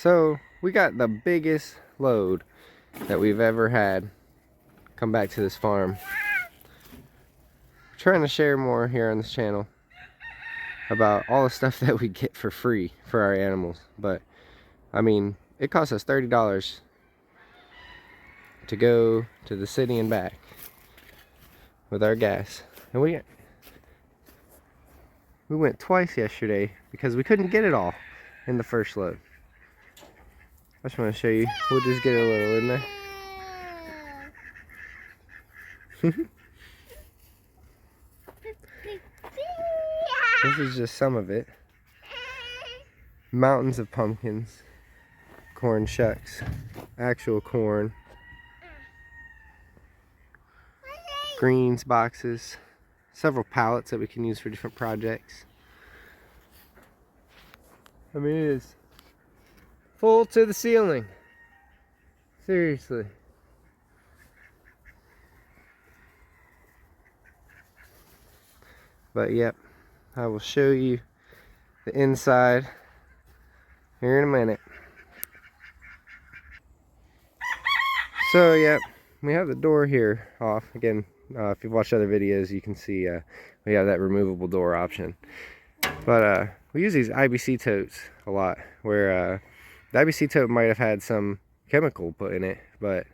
So we got the biggest load that we've ever had come back to this farm. We're trying to share more here on this channel about all the stuff that we get for free for our animals. But I mean, it costs us $30 to go to the city and back with our gas. And we went twice yesterday because we couldn't get it all in the first load. I just want to show you. We'll just get a little in there. This is just some of it. Mountains of pumpkins, corn shucks, actual corn, greens boxes, several pallets that we can use for different projects. I mean, it is full to the ceiling. Seriously. But yep, I will show you the inside here in a minute. So yep, we have the door here off. Again, if you've watched other videos, you can see we have that removable door option. But we use these IBC totes a lot, where the IBC tote might have had some chemical put in it, but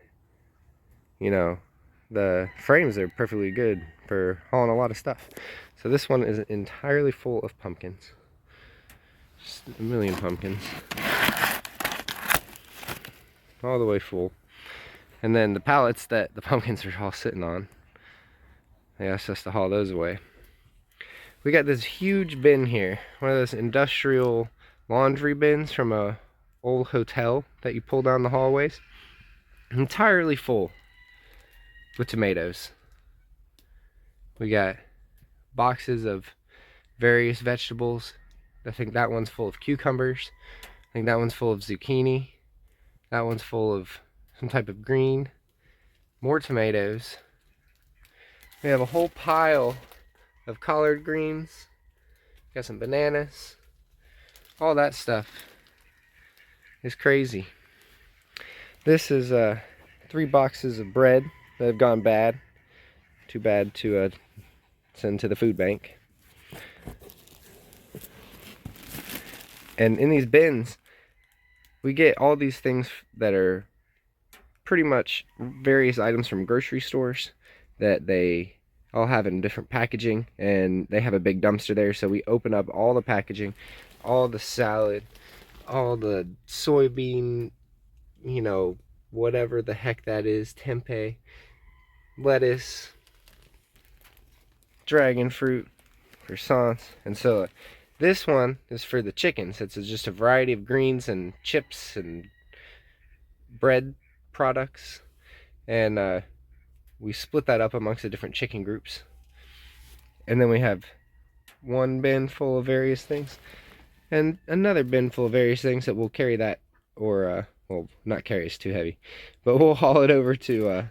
you know, the frames are perfectly good for hauling a lot of stuff. So this one is entirely full of pumpkins. Just a million pumpkins. All the way full. And then the pallets that the pumpkins are all sitting on, they asked us to haul those away. We got this huge bin here, one of those industrial laundry bins from a old hotel that you pull down the hallways, entirely full with tomatoes. We got boxes of various vegetables. I think that one's full of cucumbers. I think that one's full of zucchini. That one's full of some type of green. More tomatoes. We have a whole pile of collard greens. Got some bananas. All that stuff is crazy. This is 3 boxes of bread that have gone bad. Too bad to send to the food bank. And in these bins, we get all these things that are pretty much various items from grocery stores that they all have in different packaging, and they have a big dumpster there. So we open up all the packaging, all the salad, all the soybean, you know, whatever the heck that is, tempeh, lettuce, dragon fruit, croissants. And so this one is for the chickens. It's just a variety of greens and chips and bread products, and we split that up amongst the different chicken groups. And then we have one bin full of various things and another bin full of various things that we'll carry that, or well, not carry, it's too heavy, but we'll haul it over to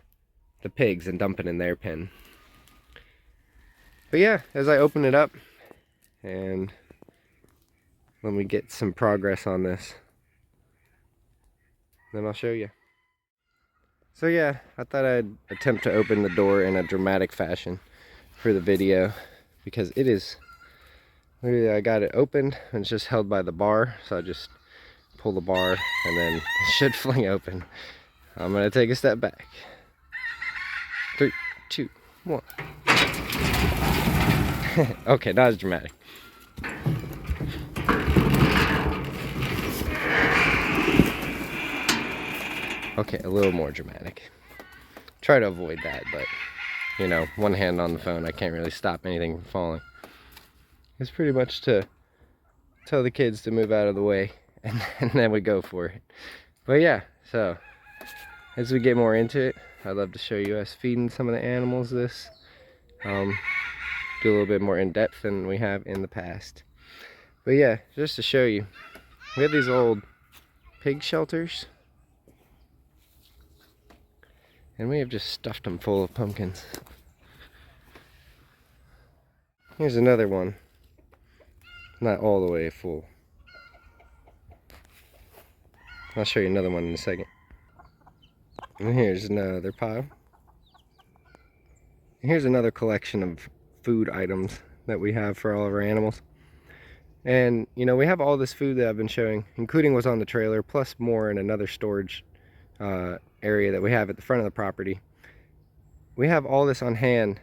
the pigs and dump it in their pen. But yeah, as I open it up and let me get some progress on this, then I'll show you. So yeah, I thought I'd attempt to open the door in a dramatic fashion for the video, because it is literally, I got it opened and it's just held by the bar, so I just pull the bar and then it should fling open. I'm gonna take a step back. 3, 2, 1. Okay, not as dramatic. Okay, a little more dramatic. Try to avoid that, but you know, one hand on the phone, I can't really stop anything from falling. It's pretty much to tell the kids to move out of the way, and then we go for it. But yeah, so as we get more into it, I'd love to show you us feeding some of the animals this. Do a little bit more in depth than we have in the past. But yeah, just to show you, we have these old pig shelters, and we have just stuffed them full of pumpkins. Here's another one. Not all the way full. I'll show you another one in a second. And here's another pile. And here's another collection of food items that we have for all of our animals. And you know, we have all this food that I've been showing, including what's on the trailer, plus more in another storage area that we have at the front of the property. We have all this on hand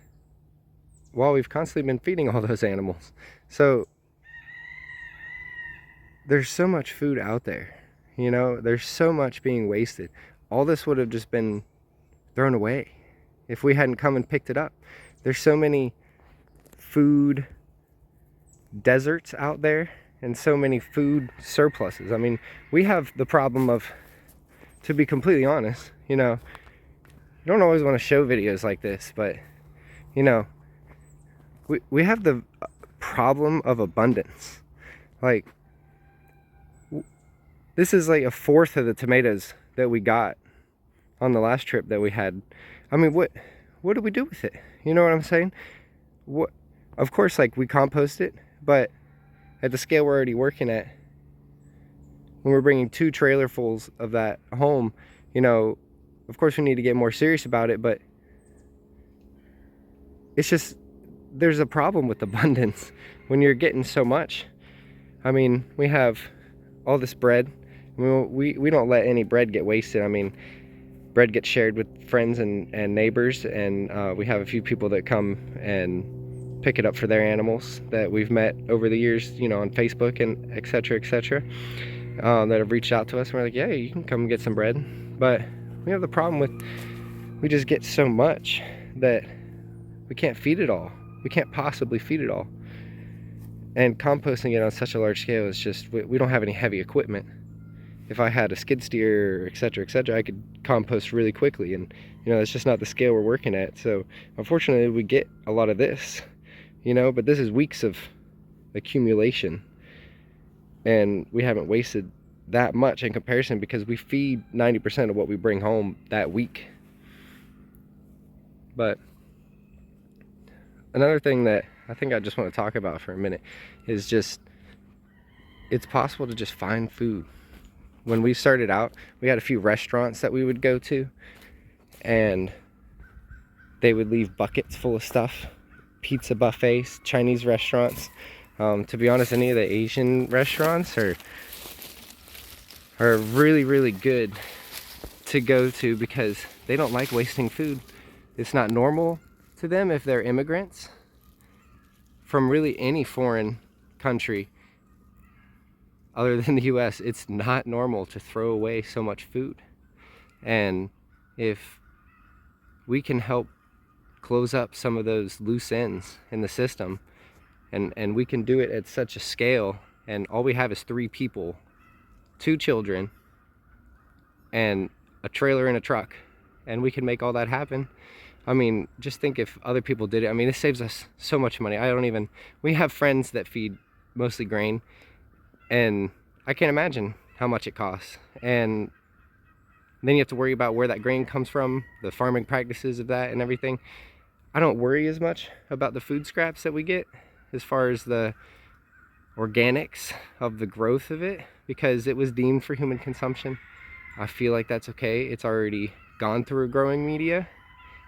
while we've constantly been feeding all those animals. So there's so much food out there, you know, there's so much being wasted. All this would have just been thrown away if we hadn't come and picked it up. There's so many food deserts out there and so many food surpluses. I mean, we have the problem of, to be completely honest, you know, you don't always want to show videos like this, but you know, we have the problem of abundance. Like, this is like a fourth of the tomatoes that we got on the last trip that we had. I mean, what do we do with it? You know what I'm saying? What, of course, like, we compost it, but at the scale we're already working at, when we're bringing 2 trailerfuls of that home, you know, of course we need to get more serious about it, but it's just, there's a problem with abundance when you're getting so much. I mean, we have all this bread. We don't let any bread get wasted. I mean, bread gets shared with friends and neighbors, and we have a few people that come and pick it up for their animals that we've met over the years, you know, on Facebook and etc., that have reached out to us. And we're like, yeah, you can come and get some bread. But we have the problem with, we just get so much that we can't feed it all. We can't possibly feed it all. And composting it on such a large scale is just, we don't have any heavy equipment. If I had a skid steer, etc., I could compost really quickly, and you know, it's just not the scale we're working at. So unfortunately, we get a lot of this, you know, but this is weeks of accumulation, and we haven't wasted that much in comparison because we feed 90% of what we bring home that week. But another thing that I think I just want to talk about for a minute is just, it's possible to just find food. When we started out, we had a few restaurants that we would go to, and they would leave buckets full of stuff. Pizza buffets, Chinese restaurants. To be honest, any of the Asian restaurants are really, really good to go to because they don't like wasting food. It's not normal to them if they're immigrants from really any foreign country other than the US. It's not normal to throw away so much food. And if we can help close up some of those loose ends in the system, and we can do it at such a scale, and all we have is 3 people, 2 children, and a trailer and a truck, and we can make all that happen. I mean, just think if other people did it. I mean, this saves us so much money. We have friends that feed mostly grain, and I can't imagine how much it costs. And then you have to worry about where that grain comes from, the farming practices of that and everything. I don't worry as much about the food scraps that we get as far as the organics of the growth of it, because it was deemed for human consumption. I feel like that's okay. It's already gone through a growing media,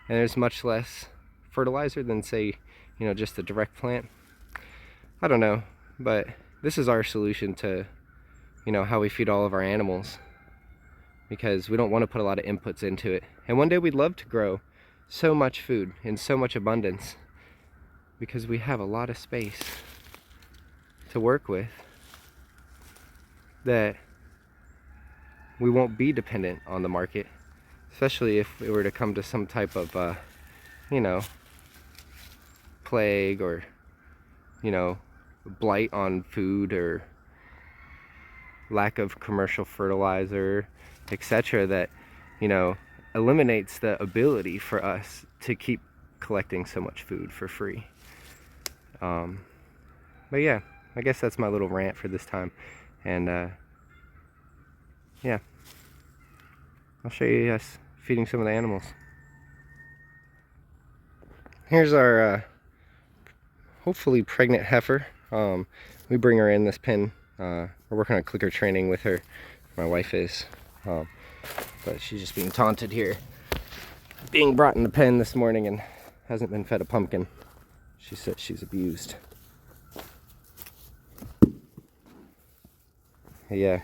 and there's much less fertilizer than, say, you know, just a direct plant. I don't know, but this is our solution to, you know, how we feed all of our animals, because we don't want to put a lot of inputs into it. And one day we'd love to grow so much food in so much abundance because we have a lot of space to work with, that we won't be dependent on the market, especially if it were to come to some type of, you know, plague or, you know, blight on food or lack of commercial fertilizer, etc., that, you know, eliminates the ability for us to keep collecting so much food for free. But yeah, I guess that's my little rant for this time. And yeah, I'll show you us feeding some of the animals. Here's our hopefully pregnant heifer. We bring her in this pen. We're working on clicker training with her My wife is. But she's just being taunted here. Being brought in the pen this morning and hasn't been fed a pumpkin. She said she's abused. Yeah.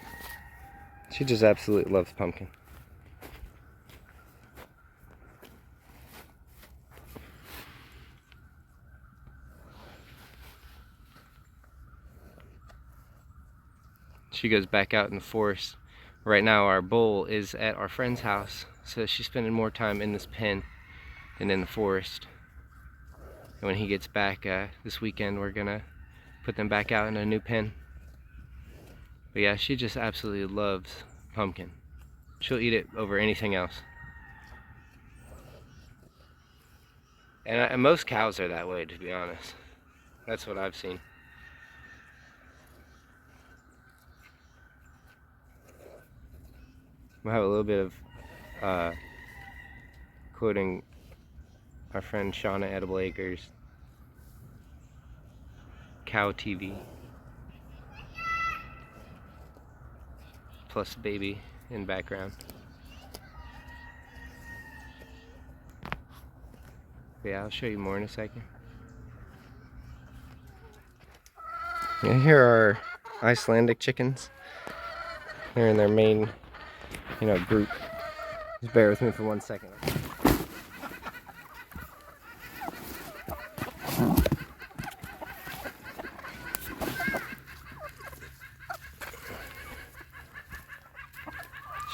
She just absolutely loves pumpkin. She goes back out in the forest. Right now our bull is at our friend's house, so she's spending more time in this pen than in the forest. And when he gets back this weekend, we're gonna put them back out in a new pen. But yeah, she just absolutely loves pumpkin. She'll eat it over anything else. And most cows are that way, to be honest. That's what I've seen. We'll have a little bit of quoting our friend Shauna Edible Acres, Cow TV, plus baby in background. Yeah, I'll show you more in a second. Yeah, here are Icelandic chickens. They're in their main, group. Just bear with me for 1 second.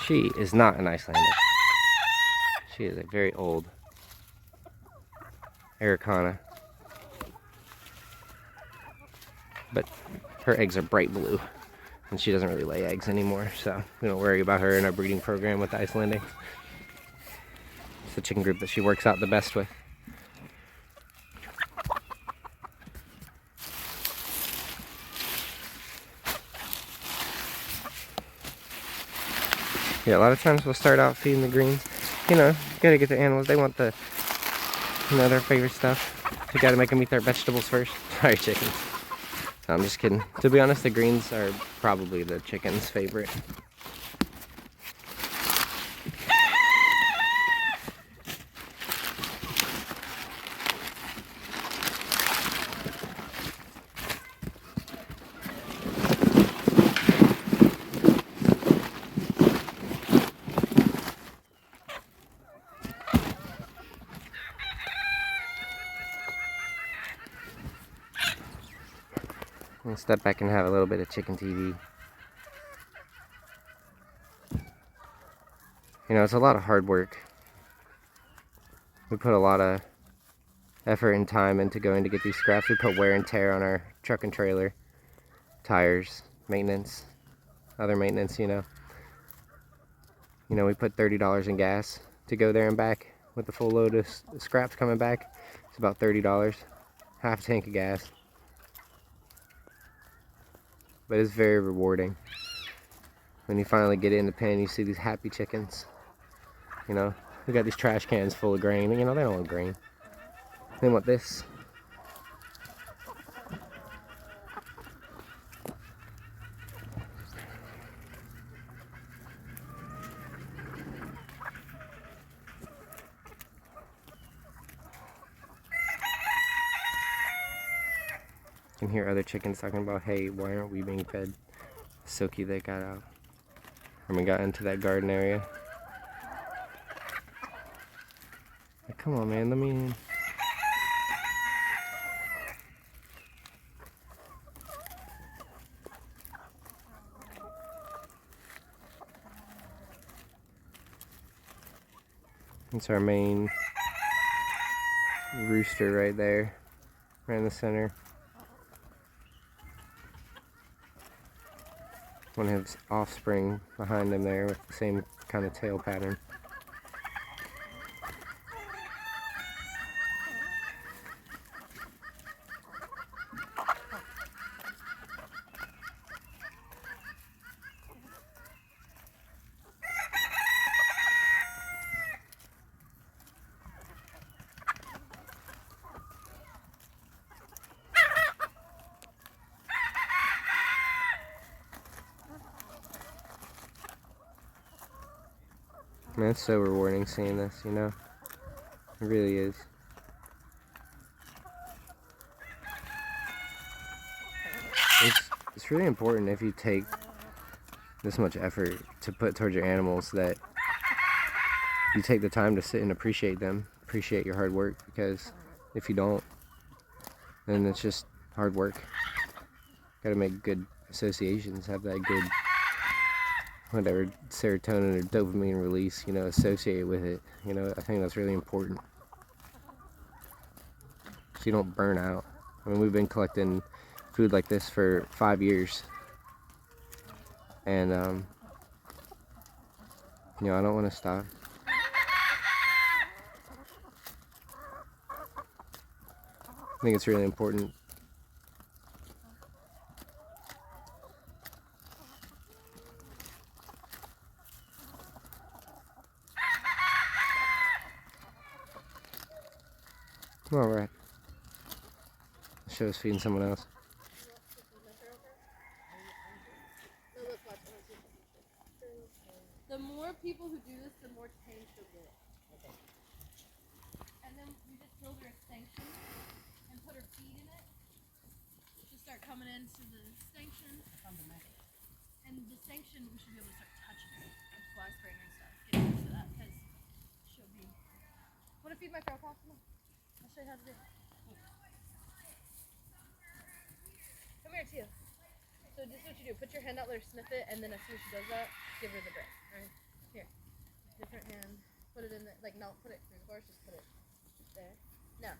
She is not an Icelandic. She is a very old Americana. But her eggs are bright blue. And she doesn't really lay eggs anymore, so we don't worry about her in our breeding program with the Icelandics. It's the chicken group that she works out the best with. Yeah, a lot of times we'll start out feeding the greens. Gotta get the animals. They want their favorite stuff. You gotta make them eat their vegetables first. Sorry, chickens. No, I'm just kidding. To be honest, the greens are probably the chicken's favorite. I'll step back and have a little bit of chicken TV. It's a lot of hard work. We put a lot of effort and time into going to get these scraps. We put wear and tear on our truck and trailer, tires, maintenance, other maintenance, we put $30 in gas to go there and back with the full load of scraps coming back. It's about $30, half a tank of gas. But it's very rewarding. When you finally get in the pen, you see these happy chickens. We got these trash cans full of grain. They don't want grain. They want this. You can hear other chickens talking about, hey, why aren't we being fed? Silky they got out. And we got into that garden area. Like, come on, man, let me in. It's our main rooster right there, right in the center. One of his offspring behind him there with the same kind of tail pattern. Man, it's so rewarding seeing this, you know? It really is. It's really important if you take this much effort to put towards your animals that you take the time to sit and appreciate them, appreciate your hard work, because if you don't, then it's just hard work. Gotta make good associations, have that good, whatever, serotonin or dopamine release, you know, associated with it. You know, I think that's really important. So you don't burn out. I mean, we've been collecting food like this for 5 years. And, you know, I don't want to stop. I think it's really important. All right. Show's feeding someone else. The more people who do this, the more tame she'll get. And then we just build her extension and put her feet in it. She'll start coming into the extension. And the extension, we should be able to start touching her and fly spraying her and stuff. Get used to that because she'll be. Want to feed my cow? Come on. I'll show you how to do it. Come here, Tia. So this is what you do. Put your hand out there, sniff it, and then as soon as she does that, give her the bread. Alright? Here. Different hand. Put it in there. Like, no, put it through the bars. Just put it there. Now.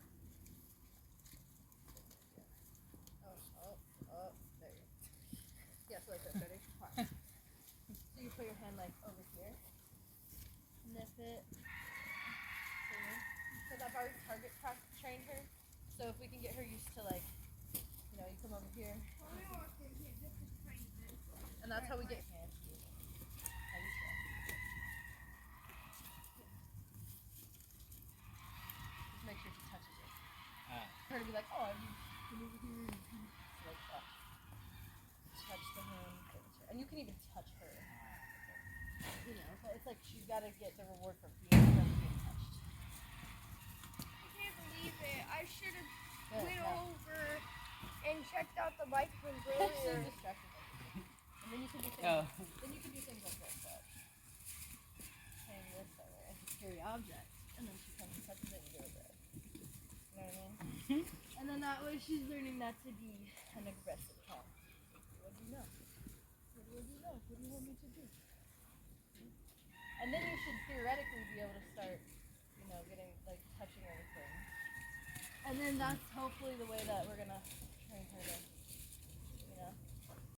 Oh. There you go. Yeah, so like this. Ready? Fine. So you put your hand, like, over here. Sniff it. Because I've already trained her. So if we can get her used to, like, you know, you come over here. And that's how we get hands. Just make sure she touches it. Her to be like, oh, you move here. Like that. Touch the hand. And you can even touch her. You know, but it's like she's got to get the reward for being touched. I can't believe it. I should have went over and checked out the microphones earlier. And then you can do things. Then you can do things like this. Hang this over as a scary object, and then she comes and touches it and you do it. You know what I mean? And then that way she's learning not to be an aggressive cat. What do you know? What do you know? What do you want me to do? And then you should theoretically be able to start, you know, getting like touching everything. And then that's hopefully the way that we're gonna